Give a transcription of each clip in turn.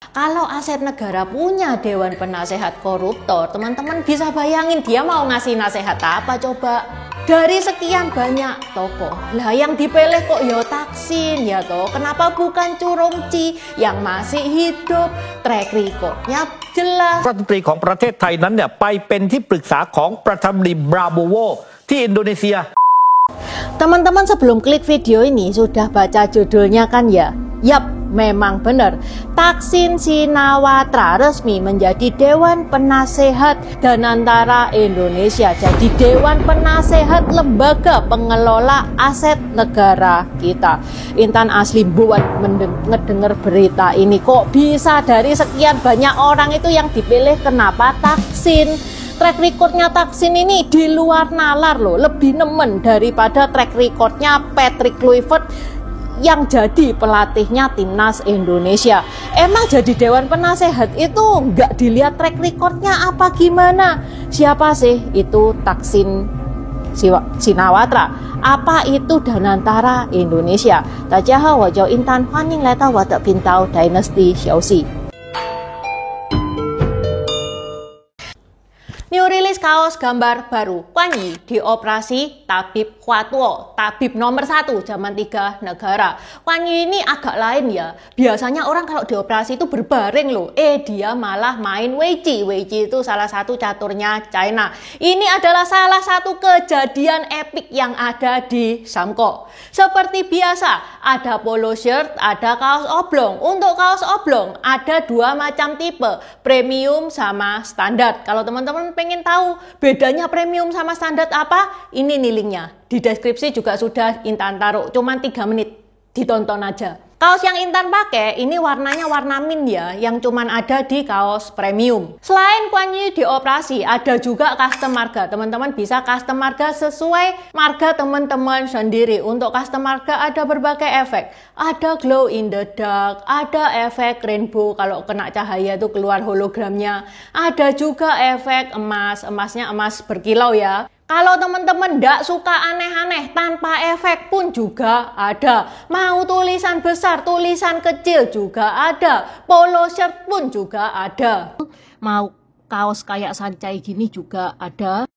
Kalau aset negara punya Dewan Penasehat koruptor, teman-teman bisa bayangin dia mau ngasih nasihat apa coba? Dari sekian banyak tokoh, lah yang dipilih kok ya Thaksin ya toh? Kenapa bukan Churongchi yang masih hidup? Track recordnya jelas. รัฐมนตรีของประเทศไทยนั้นเนี่ยไปเป็นที่ปรึกษาของประธานาธิบดีบราโบโวที่อินโดนีเซีย Teman-teman sebelum klik video ini sudah baca judulnya kan ya? Yap, memang benar. Thaksin Shinawatra resmi menjadi Dewan Penasehat Danantara Indonesia. Jadi Dewan Penasehat lembaga pengelola aset negara kita. Intan asli buat ngedenger berita ini kok bisa dari sekian banyak orang itu yang dipilih kenapa Thaksin? Track recordnya Thaksin ini di luar nalar loh, lebih nemen daripada track recordnya Patrick Kluivert yang jadi pelatihnya timnas Indonesia. Emang jadi Dewan Penasehat itu nggak dilihat track recordnya apa gimana? Siapa sih itu Thaksin Shinawatra? Apa itu Danantara Indonesia? Tajaha wajau Intan Fanning Leta Watak Bintau Dynasty Xiaoxi. New release kaos gambar baru Kuan Yi dioperasi Tabib Hwatuo, tabib nomor 1 zaman 3 negara. Kuan Yi ini agak lain ya. Biasanya orang kalau dioperasi itu berbaring loh. Dia malah main Weiqi. Weiqi itu salah satu caturnya China. Ini adalah salah satu kejadian epik yang ada di Samko. Seperti biasa, ada polo shirt, ada kaos oblong. Untuk kaos oblong ada 2 macam tipe, premium sama standar. Kalau teman-teman pengen tahu bedanya premium sama standar apa? Ini nih linknya. Di deskripsi juga sudah Intan taruh. Cuman 3 menit. Ditonton aja. Kaos yang Intan pakai ini warnanya warna mint ya, yang cuman ada di kaos premium. Selain Kuan Yi dioperasi, ada juga custom marga. Teman-teman bisa custom marga sesuai marga teman-teman sendiri. Untuk custom marga ada berbagai efek. Ada glow in the dark, ada efek rainbow kalau kena cahaya itu keluar hologramnya. Ada juga efek emas, emasnya emas berkilau ya. Kalau teman-teman nggak suka aneh-aneh, tanpa efek pun juga ada. Mau tulisan besar, tulisan kecil juga ada. Polo shirt pun juga ada. Mau kaos kayak sancai gini juga ada.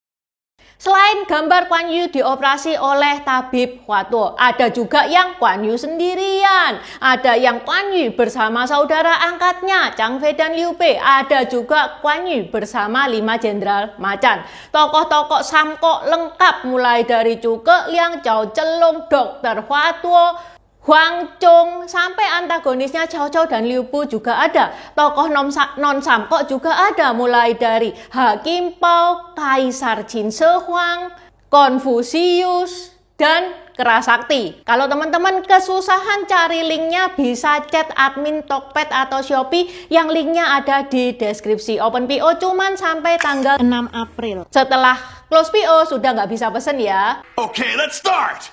Selain gambar Kuan Yi dioperasi oleh Tabib Hwatuo, ada juga yang Kuan Yi sendirian. Ada yang Kuan Yi bersama saudara angkatnya, Chang Fei dan Liu Bei. Ada juga Kuan Yi bersama 5 jenderal macan. Tokoh-tokoh Samko lengkap mulai dari Zhuge Liang, Zhao Zhelong, Dr. Hwatuo, Huang Chung, sampai antagonisnya Cao Cao dan Liu Bu juga ada. Tokoh non-Samko juga ada, mulai dari Hakim Pao, Kaisar Qin Shi Huang, Konfusius, dan Kerasakti. Kalau teman-teman kesusahan cari linknya bisa chat admin Tokped atau Shopee yang linknya ada di deskripsi. Open PO cuman sampai tanggal 6 April. Setelah close PO sudah nggak bisa pesen ya. Okay, let's start!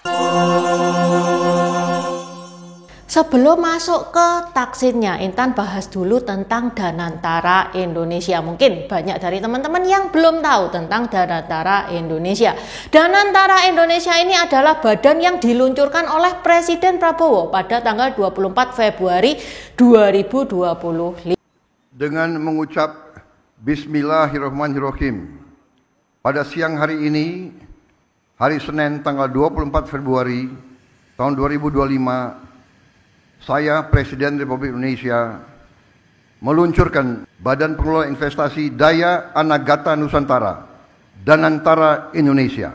Sebelum masuk ke Thaksinnya, Intan bahas dulu tentang Danantara Indonesia. Mungkin banyak dari teman-teman yang belum tahu tentang Danantara Indonesia. Danantara Indonesia ini adalah badan yang diluncurkan oleh Presiden Prabowo pada tanggal 24 Februari 2020. Dengan mengucap Bismillahirrahmanirrahim, pada siang hari ini, hari Senin tanggal 24 Februari tahun 2025, saya, Presiden Republik Indonesia, meluncurkan Badan Pengelola Investasi Daya Anagata Nusantara, Danantara Indonesia.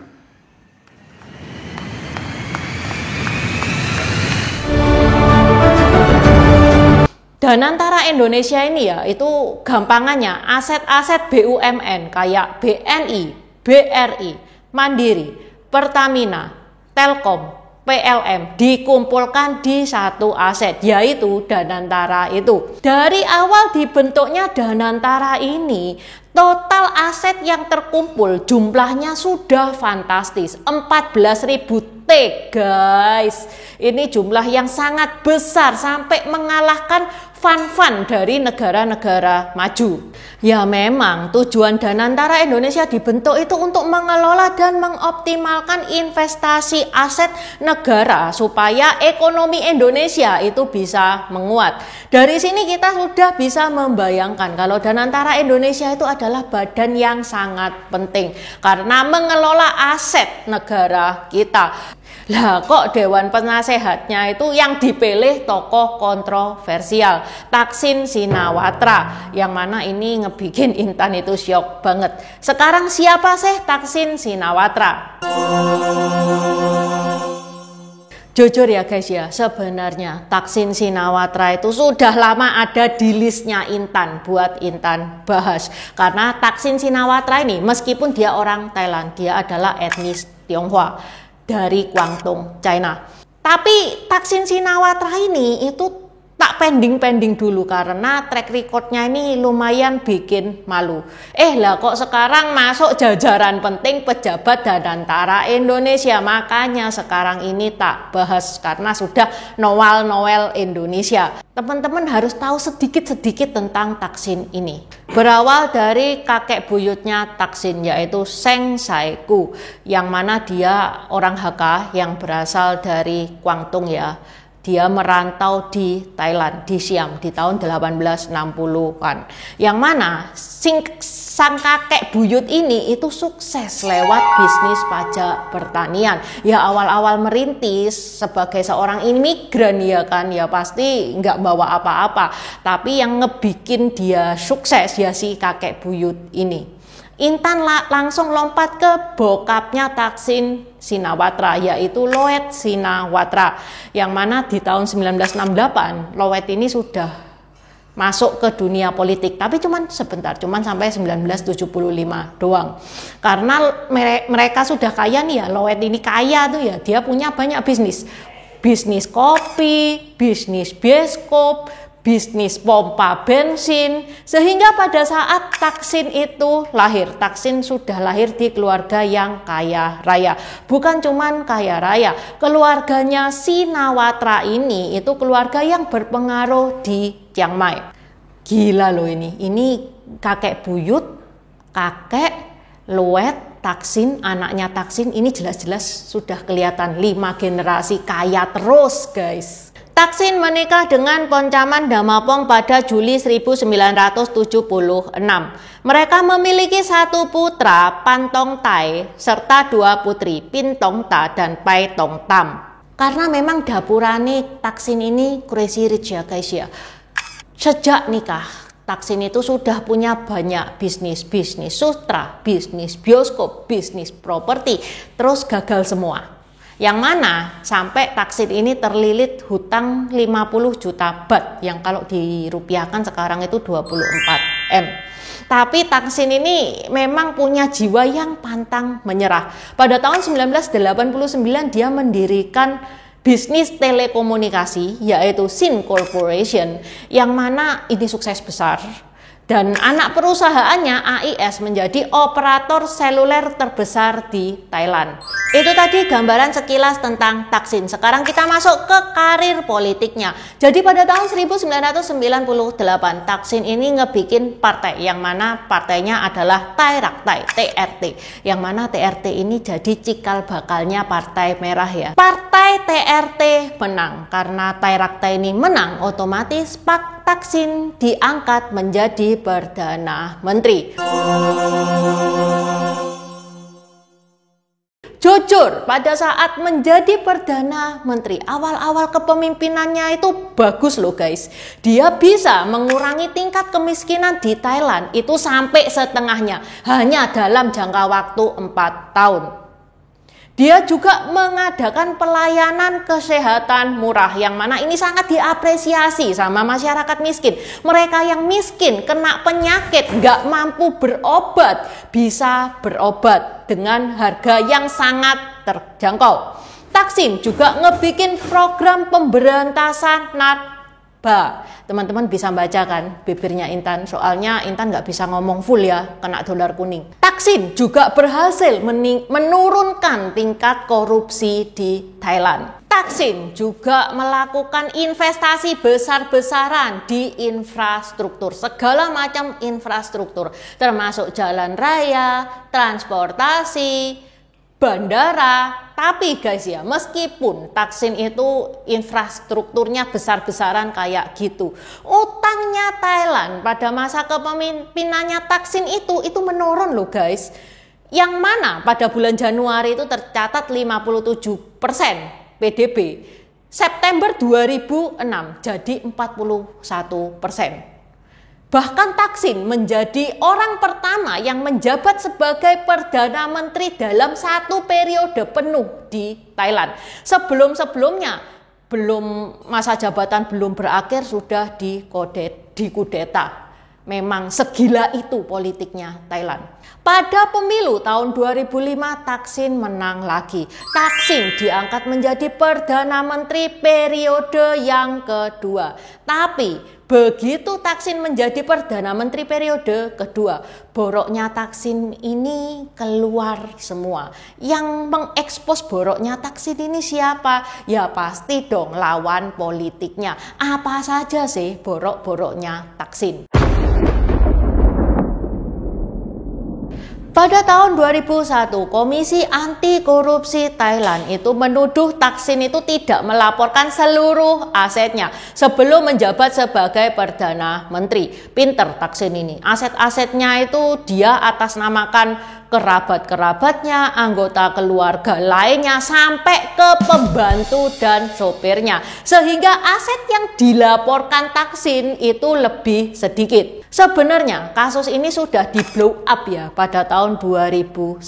Danantara Indonesia ini ya, itu gampangannya aset-aset BUMN kayak BNI, BRI, Mandiri, Pertamina, Telkom, PLM dikumpulkan di satu aset, yaitu Danantara itu. Dari awal dibentuknya Danantara ini, total aset yang terkumpul jumlahnya sudah fantastis, 14.000 T guys. Ini jumlah yang sangat besar sampai mengalahkan fun-fun dari negara-negara maju. Ya memang tujuan Danantara Indonesia dibentuk itu untuk mengelola dan mengoptimalkan investasi aset negara supaya ekonomi Indonesia itu bisa menguat. Dari sini kita sudah bisa membayangkan kalau Danantara Indonesia itu adalah badan yang sangat penting karena mengelola aset negara kita. Lah kok Dewan Penasehatnya itu yang dipilih tokoh kontroversial Thaksin Shinawatra, yang mana ini ngebikin Intan itu syok banget. Sekarang siapa sih Thaksin Shinawatra? Jujur ya guys ya, sebenarnya Thaksin Shinawatra itu sudah lama ada di listnya Intan buat Intan bahas. Karena Thaksin Shinawatra ini meskipun dia orang Thailand, dia adalah etnis Tionghoa dari Guangdong, China. Tapi Thaksin Shinawatra ini itu tak pending dulu karena track recordnya ini lumayan bikin malu. Lah kok sekarang masuk jajaran penting pejabat Danantara Indonesia. Makanya sekarang ini tak bahas karena sudah Noel Indonesia. Teman-teman harus tahu sedikit-sedikit tentang Thaksin ini. Berawal dari kakek buyutnya Thaksin yaitu Seng Saiku, yang mana dia orang Hakka yang berasal dari Guangdong ya. Dia merantau di Thailand, di Siam di tahun 1860-an. Yang mana sang kakek buyut ini itu sukses lewat bisnis pajak pertanian. Ya awal-awal merintis sebagai seorang imigran ya kan, ya pasti nggak bawa apa-apa. Tapi yang ngebikin dia sukses ya si kakek buyut ini. Intan langsung lompat ke bokapnya Thaksin Shinawatra yaitu Loet Shinawatra, yang mana di tahun 1968 Loet ini sudah masuk ke dunia politik, tapi cuman sebentar, cuman sampai 1975 doang. Karena mereka sudah kaya nih ya, Loet ini kaya tuh ya, dia punya banyak bisnis kopi, bisnis bioskop, bisnis pompa bensin, sehingga pada saat Thaksin itu lahir, Thaksin sudah lahir di keluarga yang kaya raya. Bukan cuman kaya raya, keluarganya Shinawatra ini itu keluarga yang berpengaruh di Chiang Mai. Gila loh ini kakek buyut, kakek, Loet, Thaksin, anaknya Thaksin, ini jelas-jelas sudah kelihatan 5 generasi kaya terus guys. Thaksin menikah dengan Poncaman Damapong pada Juli 1976. Mereka memiliki 1 putra, Pantong Tai, serta 2 putri, Pintong Ta dan Pai Tong Tam. Karena memang dapurane Thaksin ini crazy rich ya guys ya. Sejak nikah, Thaksin itu sudah punya banyak bisnis sutra, bisnis bioskop, bisnis properti, terus gagal semua. Yang mana sampai Thaksin ini terlilit hutang 50 juta baht yang kalau dirupiahkan sekarang itu 24 M. Tapi Thaksin ini memang punya jiwa yang pantang menyerah. Pada tahun 1989 dia mendirikan bisnis telekomunikasi yaitu Sin Corporation, yang mana ini sukses besar. Dan anak perusahaannya AIS menjadi operator seluler terbesar di Thailand. Itu tadi gambaran sekilas tentang Thaksin. Sekarang kita masuk ke karir politiknya. Jadi pada tahun 1998 Thaksin ini ngebikin partai, yang mana partainya adalah Thai Rak Thai, TRT. Yang mana TRT ini jadi cikal bakalnya Partai Merah ya. Partai TRT menang. Karena Thai Rak Thai ini menang, otomatis Pak Thaksin diangkat menjadi Perdana Menteri. Jujur, pada saat menjadi Perdana Menteri, awal-awal kepemimpinannya itu bagus loh guys. Dia bisa mengurangi tingkat kemiskinan di Thailand itu sampai setengahnya, hanya dalam jangka waktu 4 tahun. Dia juga mengadakan pelayanan kesehatan murah, yang mana ini sangat diapresiasi sama masyarakat miskin. Mereka yang miskin, kena penyakit, nggak mampu berobat, bisa berobat dengan harga yang sangat terjangkau. Thaksin juga ngebikin program pemberantasan narkoba. Teman-teman bisa baca kan bibirnya Intan, soalnya Intan nggak bisa ngomong full ya, kena dolar kuning. Thaksin juga berhasil menurunkan tingkat korupsi di Thailand. Thaksin juga melakukan investasi besar-besaran di infrastruktur, segala macam infrastruktur, termasuk jalan raya, transportasi, bandara. Tapi guys ya, meskipun Thaksin itu infrastrukturnya besar-besaran kayak gitu, utangnya Thailand pada masa kepemimpinannya Thaksin itu menurun loh guys. Yang mana pada bulan Januari itu tercatat 57% PDB. September 2006 jadi 41%. Bahkan Thaksin menjadi orang pertama yang menjabat sebagai Perdana Menteri dalam satu periode penuh di Thailand. Sebelum-sebelumnya, masa jabatan belum berakhir sudah dikudeta. Memang segila itu politiknya Thailand. Pada pemilu tahun 2005 Thaksin menang lagi. Thaksin diangkat menjadi Perdana Menteri periode yang kedua. Tapi begitu Thaksin menjadi Perdana Menteri periode kedua, boroknya Thaksin ini keluar semua. Yang mengekspos boroknya Thaksin ini siapa? Ya pasti dong lawan politiknya. Apa saja sih borok-boroknya Thaksin? Pada tahun 2001, Komisi Anti Korupsi Thailand itu menuduh Thaksin itu tidak melaporkan seluruh asetnya sebelum menjabat sebagai Perdana Menteri. Pinter Thaksin ini. Aset-asetnya itu dia atasnamakan kerabat-kerabatnya, anggota keluarga lainnya, sampai ke pembantu dan sopirnya. Sehingga aset yang dilaporkan Thaksin itu lebih sedikit. Sebenarnya kasus ini sudah di blow up ya pada tahun 2001.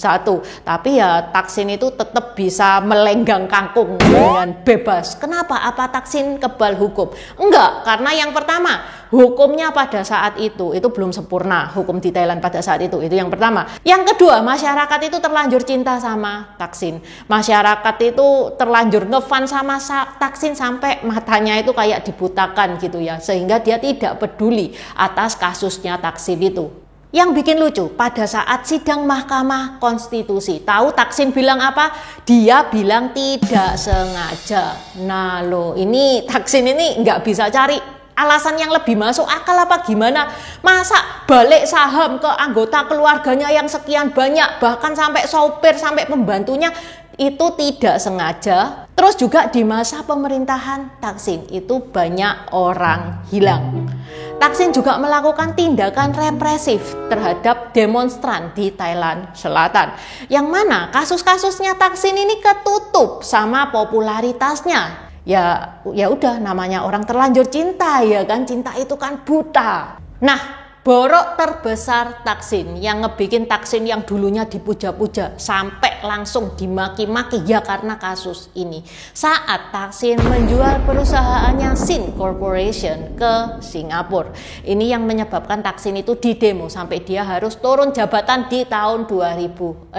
Tapi ya Thaksin itu tetap bisa melenggang kangkung dengan bebas. Kenapa? Apa Thaksin kebal hukum? Enggak, karena yang pertama, hukumnya pada saat itu belum sempurna. Hukum di Thailand pada saat itu yang pertama. Yang kedua, masyarakat itu terlanjur cinta sama Thaksin. Masyarakat itu terlanjur ngefans sama Thaksin sampai matanya itu kayak dibutakan gitu ya. Sehingga dia tidak peduli atas kasusnya Thaksin itu. Yang bikin lucu, pada saat sidang Mahkamah Konstitusi, tahu Thaksin bilang apa? Dia bilang tidak sengaja. Nah loh, ini Thaksin ini nggak bisa cari alasan yang lebih masuk akal apa gimana? Masa balik saham ke anggota keluarganya yang sekian banyak, bahkan sampai sopir, sampai pembantunya, itu tidak sengaja. Terus juga di masa pemerintahan Thaksin itu banyak orang hilang. Thaksin juga melakukan tindakan represif terhadap demonstran di Thailand Selatan. Yang mana kasus-kasusnya Thaksin ini ketutup sama popularitasnya. Ya udah, namanya orang terlanjur cinta ya kan, cinta itu kan buta. Nah, borok terbesar Thaksin yang ngebikin Thaksin yang dulunya dipuja-puja sampai langsung dimaki-maki ya karena kasus ini. Saat Thaksin menjual perusahaannya Sin Corporation ke Singapura. Ini yang menyebabkan Thaksin itu didemo sampai dia harus turun jabatan di tahun 2006.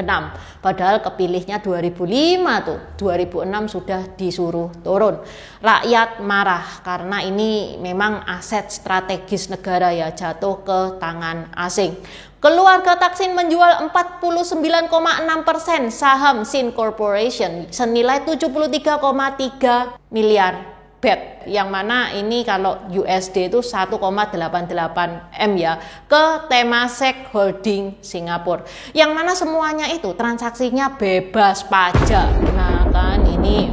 Padahal kepilihnya 2005 tuh. 2006 sudah disuruh turun. Rakyat marah karena ini memang aset strategis negara ya, jatuh ke tangan asing. Keluarga Thaksin menjual 49,6% saham Sin Corporation senilai 73,3 miliar baht, yang mana ini kalau USD itu 1,88 M ya, ke Temasek Holding Singapura, yang mana semuanya itu transaksinya bebas pajak. Nah kan ini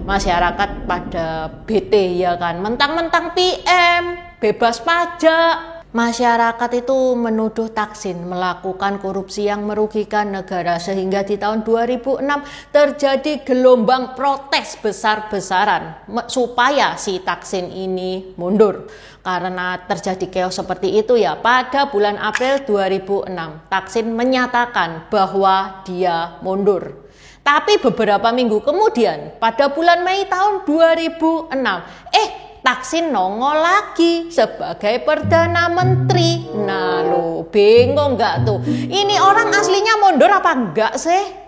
masyarakat pada bete ya kan, mentang-mentang PM bebas pajak. Masyarakat itu menuduh Thaksin melakukan korupsi yang merugikan negara, sehingga di tahun 2006 terjadi gelombang protes besar-besaran supaya si Thaksin ini mundur. Karena terjadi chaos seperti itu ya, pada bulan April 2006 Thaksin menyatakan bahwa dia mundur. Tapi beberapa minggu kemudian pada bulan Mei tahun 2006 Thaksin nongol lagi sebagai Perdana Menteri. Nah lo bingung nggak tuh? Ini orang aslinya mundur apa enggak sih?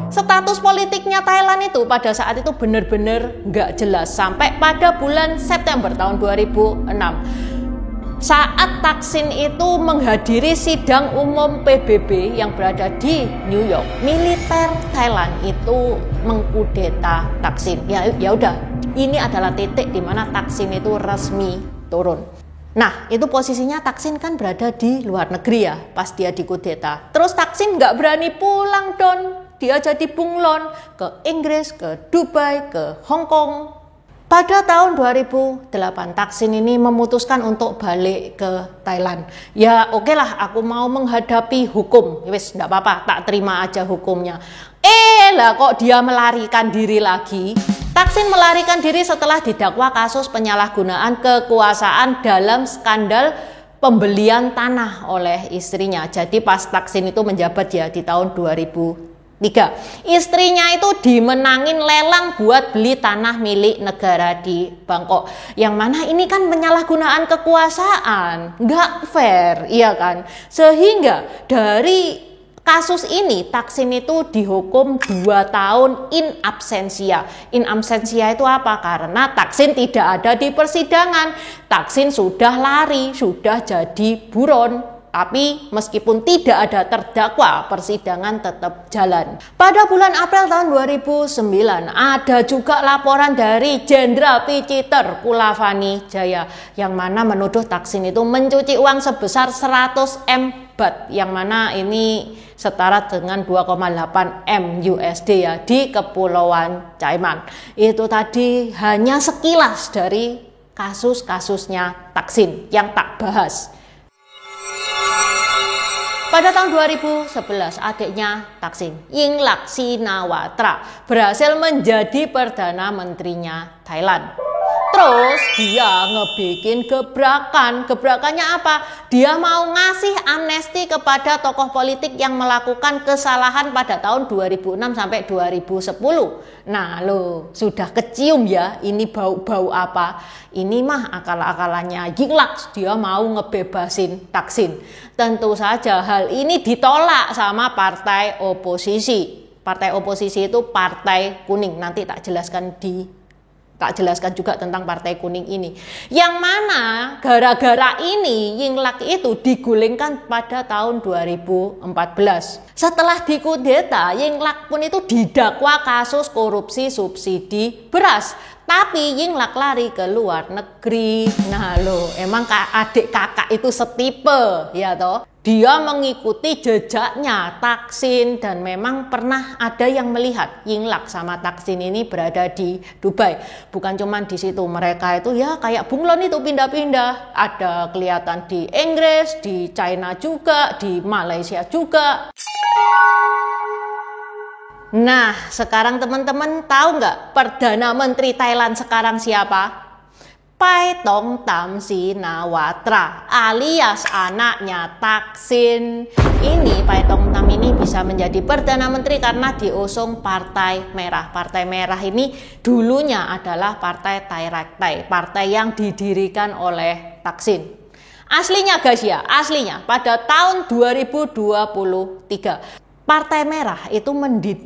Status politiknya Thailand itu pada saat itu benar-benar nggak jelas sampai pada bulan September tahun 2006. Saat Thaksin itu menghadiri sidang umum PBB yang berada di New York, militer Thailand itu mengkudeta Thaksin. Ya udah, ini adalah titik di mana Thaksin itu resmi turun. Nah, itu posisinya Thaksin kan berada di luar negeri ya, pas dia dikudeta. Terus Thaksin nggak berani pulang Don. Dia jadi bunglon ke Inggris, ke Dubai, ke Hong Kong. Pada tahun 2008, Thaksin ini memutuskan untuk balik ke Thailand. Ya oke lah, aku mau menghadapi hukum. Wes, enggak apa-apa, tak terima aja hukumnya. Lah kok dia melarikan diri lagi? Thaksin melarikan diri setelah didakwa kasus penyalahgunaan kekuasaan dalam skandal pembelian tanah oleh istrinya. Jadi pas Thaksin itu menjabat ya di tahun 2003. Istrinya itu dimenangin lelang buat beli tanah milik negara di Bangkok. Yang mana ini kan penyalahgunaan kekuasaan, nggak fair, iya kan? Sehingga dari kasus ini Thaksin itu dihukum 2 tahun in absentia. In absentia itu apa? Karena Thaksin tidak ada di persidangan. Thaksin sudah lari, sudah jadi buron. Tapi meskipun tidak ada terdakwa, persidangan tetap jalan. Pada bulan April tahun 2009, ada juga laporan dari Jenderal Piciter Pulavani Jaya yang mana menuduh Thaksin itu mencuci uang sebesar 100 M baht, yang mana ini setara dengan 2,8 M USD ya di Kepulauan Cayman. Itu tadi hanya sekilas dari kasus-kasusnya Thaksin yang tak bahas. Pada tahun 2011, adiknya Thaksin, Yingluck Shinawatra, berhasil menjadi Perdana Menterinya Thailand. Terus dia ngebikin gebrakan. Gebrakannya apa? Dia mau ngasih amnesti kepada tokoh politik yang melakukan kesalahan pada tahun 2006 sampai 2010. Nah lo sudah kecium ya, ini bau-bau apa? Ini mah akal-akalannya Yingluck, dia mau ngebebasin Thaksin. Tentu saja hal ini ditolak sama partai oposisi. Partai oposisi itu Partai Kuning. Nanti tak jelaskan juga tentang Partai Kuning ini. Yang mana gara-gara ini Yingluck itu digulingkan pada tahun 2014. Setelah dikudeta, Yingluck pun itu didakwa kasus korupsi subsidi beras. Tapi Yingluck lari ke luar negeri. Nah lo, emang adik kakak itu setipe ya toh. Dia mengikuti jejaknya Thaksin dan memang pernah ada yang melihat Yingluck sama Thaksin ini berada di Dubai. Bukan cuma di situ, mereka itu ya kayak bunglon itu pindah-pindah. Ada kelihatan di Inggris, di China juga, di Malaysia juga. Nah, sekarang teman-teman tahu nggak Perdana Menteri Thailand sekarang siapa? Paetongtarn Shinawatra alias anaknya Thaksin. Ini Paetongtarn ini bisa menjadi Perdana Menteri karena diusung Partai Merah. Partai Merah ini dulunya adalah Partai Thai Rak Thai, partai yang didirikan oleh Thaksin. Aslinya guys ya, aslinya pada tahun 2023 Partai Merah itu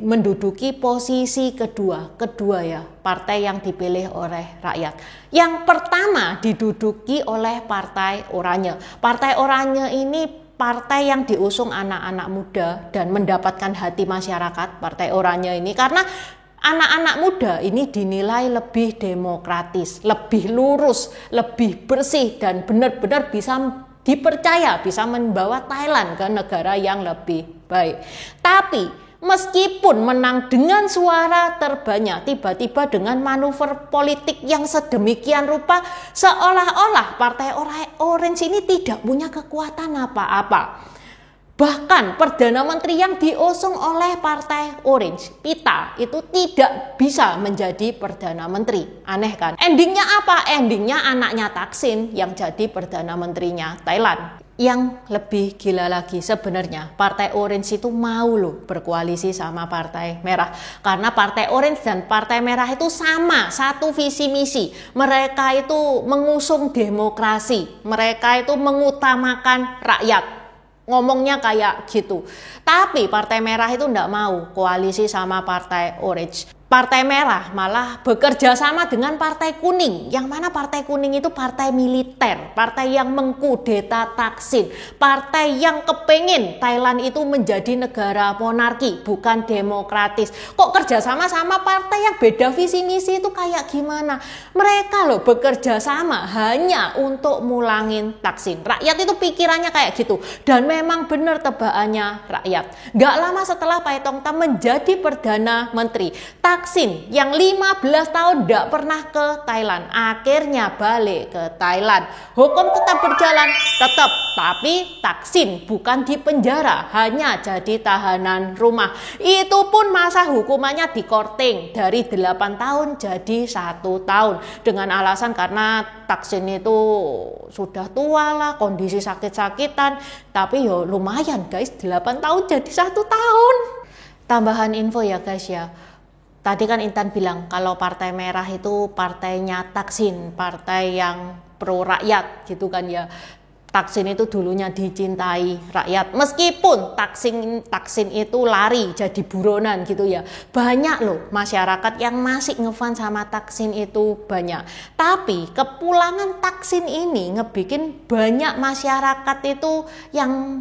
menduduki posisi kedua ya, partai yang dipilih oleh rakyat. Yang pertama diduduki oleh Partai Oranye. Partai Oranye ini partai yang diusung anak-anak muda dan mendapatkan hati masyarakat. Partai Oranye ini karena anak-anak muda ini dinilai lebih demokratis, lebih lurus, lebih bersih dan benar-benar bisa dipercaya bisa membawa Thailand ke negara yang lebih baik. Tapi meskipun menang dengan suara terbanyak, tiba-tiba dengan manuver politik yang sedemikian rupa, seolah-olah Partai Orange ini tidak punya kekuatan apa-apa. Bahkan Perdana Menteri yang diusung oleh Partai Orange, Pita, itu tidak bisa menjadi Perdana Menteri. Aneh kan? Endingnya apa? Endingnya anaknya Thaksin yang jadi Perdana Menterinya Thailand. Yang lebih gila lagi sebenarnya Partai Orange itu mau loh berkoalisi sama Partai Merah. Karena Partai Orange dan Partai Merah itu sama, satu visi misi. Mereka itu mengusung demokrasi, mereka itu mengutamakan rakyat. Ngomongnya kayak gitu. Tapi Partai Merah itu enggak mau koalisi sama Partai Orange. Partai Merah malah bekerja sama dengan Partai Kuning, yang mana Partai Kuning itu partai militer, partai yang mengkudeta Thaksin, partai yang kepengin Thailand itu menjadi negara monarki, bukan demokratis. Kok kerja sama partai yang beda visi misi itu kayak gimana? Mereka loh bekerja sama hanya untuk mulangin Thaksin. Rakyat itu pikirannya kayak gitu, dan memang benar tebakannya rakyat. Gak lama setelah Paetongtarn menjadi Perdana Menteri, Thaksin yang 15 tahun tidak pernah ke Thailand akhirnya balik ke Thailand. Hukum tetap berjalan, tapi Thaksin bukan di penjara, hanya jadi tahanan rumah. Itu pun masa hukumannya dikorting dari 8 tahun jadi 1 tahun dengan alasan karena Thaksin itu sudah tua lah, kondisi sakit-sakitan. Tapi yo lumayan guys, 8 tahun jadi 1 tahun. Tambahan info ya guys ya. Tadi kan Intan bilang kalau Partai Merah itu partainya Thaksin, partai yang pro rakyat gitu kan ya. Thaksin itu dulunya dicintai rakyat, meskipun Thaksin itu lari jadi buronan gitu ya. Banyak loh masyarakat yang masih ngefans sama Thaksin itu banyak. Tapi kepulangan Thaksin ini ngebikin banyak masyarakat itu yang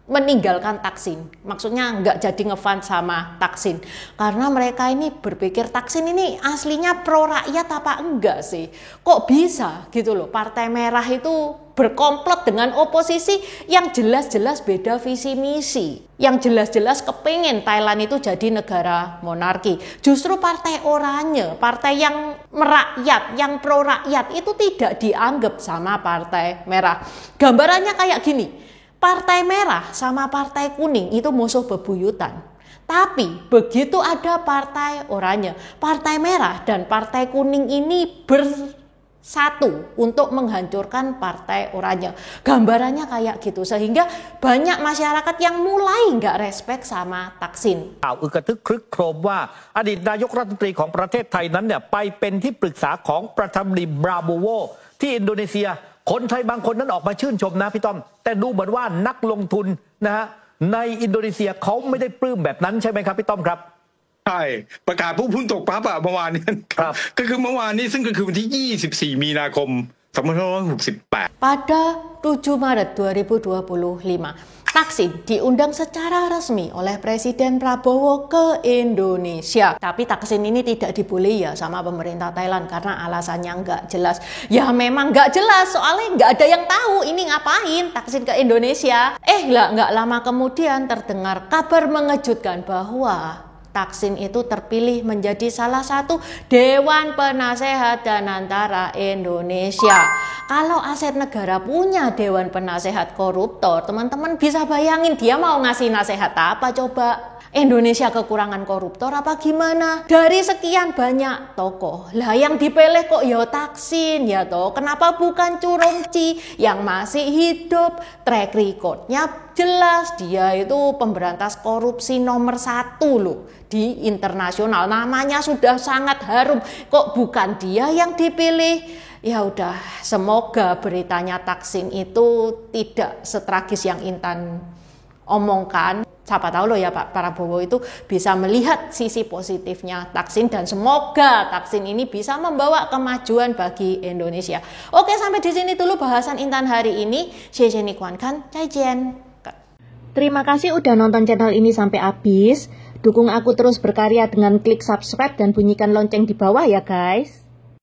meninggalkan Thaksin, maksudnya nggak jadi ngefans sama Thaksin karena mereka ini berpikir Thaksin ini aslinya pro rakyat apa enggak sih, kok bisa gitu loh Partai Merah itu berkomplot dengan oposisi yang jelas-jelas beda visi misi, yang jelas-jelas kepengen Thailand itu jadi negara monarki. Justru Partai Oranye, partai yang merakyat, yang pro rakyat itu tidak dianggap sama Partai Merah. Gambarannya kayak gini, Partai Merah sama Partai Kuning itu musuh bebuyutan. Tapi begitu ada Partai Oranye, Partai Merah dan Partai Kuning ini bersatu untuk menghancurkan Partai Oranye. Gambarannya kayak gitu, sehingga banyak masyarakat yang mulai nggak respect sama Thaksin. ข่าวอึกระทึกครึกโครมว่าอดีตนายกรัฐมนตรีของประเทศไทยนั้นเนี่ยไปเป็นที่ปรึกษาของประธานาธิบดีบราโบโวที่อินโดนีเซียคนไทยบางคนนั้นออกมาชื่นชมนะพี่ต้อมแต่ดูเหมือนว่านักลงทุนนะฮะในอินโดนีเซียเขาไม่ได้ปลื้มแบบนั้นใช่ไหมครับพี่ต้อมครับใช่ประกาศผู้หุ้นตกปั๊บเมื่อวานนี้ครับก็คือเมื่อวานนี้ซึ่งก็คือวันที่ 24 มีนาคม 2568 Pada 7 Maret 2025 Thaksin diundang secara resmi oleh Presiden Prabowo ke Indonesia. Tapi Thaksin ini tidak dibolehi ya sama pemerintah Thailand karena alasannya nggak jelas. Ya memang nggak jelas, soalnya nggak ada yang tahu ini ngapain Thaksin ke Indonesia. Nggak lama kemudian terdengar kabar mengejutkan bahwa Thaksin itu terpilih menjadi salah satu Dewan Penasehat dan Antara Indonesia. Kalau aset negara punya Dewan Penasehat koruptor, teman-teman bisa bayangin dia mau ngasih nasihat apa coba? Indonesia kekurangan koruptor apa gimana? Dari sekian banyak tokoh, lah yang dipilih kok ya Thaksin ya toh. Kenapa bukan Churongchi yang masih hidup? Track recordnya jelas, dia itu pemberantas korupsi nomor 1 loh di internasional. Namanya sudah sangat harum, kok bukan dia yang dipilih? Ya udah, semoga beritanya Thaksin itu tidak setragis yang Intan omongkan. Siapa tahu loh ya Pak Prabowo itu bisa melihat sisi positifnya Thaksin, dan semoga Thaksin ini bisa membawa kemajuan bagi Indonesia. Oke, sampai di sini dulu bahasan Intan hari ini. Terima kasih udah nonton channel ini sampai habis. Dukung aku terus berkarya dengan klik subscribe dan bunyikan lonceng di bawah ya guys.